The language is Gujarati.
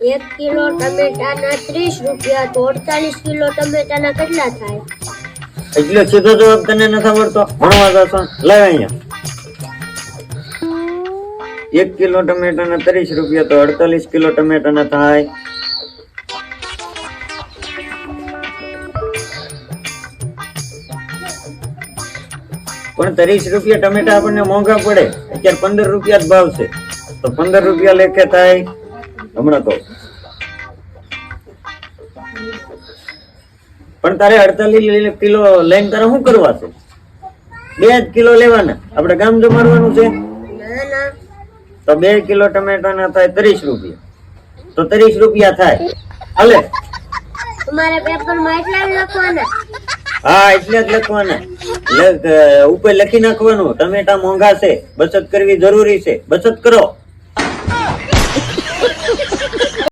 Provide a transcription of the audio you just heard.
1 કિલો ટમેટાના 30 રૂપિયા તો 48 કિલો ટમેટાના કેટલા થાય? એટલે સીધો જવાબ તને નથી આવડતો? ભણવા જશો લાવ અહીંયા. 1 કિલો ટમેટાના 30 રૂપિયા તો 48 કિલો ટમેટાના થાય. પણ 30 રૂપિયા ટમેટા આપણને મોંઘા પડે. અત્યારે 15 રૂપિયા જ ભાવ છે, તો 15 રૂપિયા લેખે થાય. હમણાં કહું. પણ તારે 48 કિલો લઈને તારે શું કરવા છે? 2 જ કિલો લેવાના. આપણે ગામ જમાડવાનું છે. ના ના, તો 2 કિલો ટમેટાના થાય 30 રૂપિયા, તો 30 રૂપિયા થાય. હાલે તમારે પેપરમાં એટલા જ લખવાના? હા, એટલે જ લખવાના. ઉપર લખી નાખવાનું ટમેટા મોંઘા છે, બચત કરવી જરૂરી છે. બચત કરો.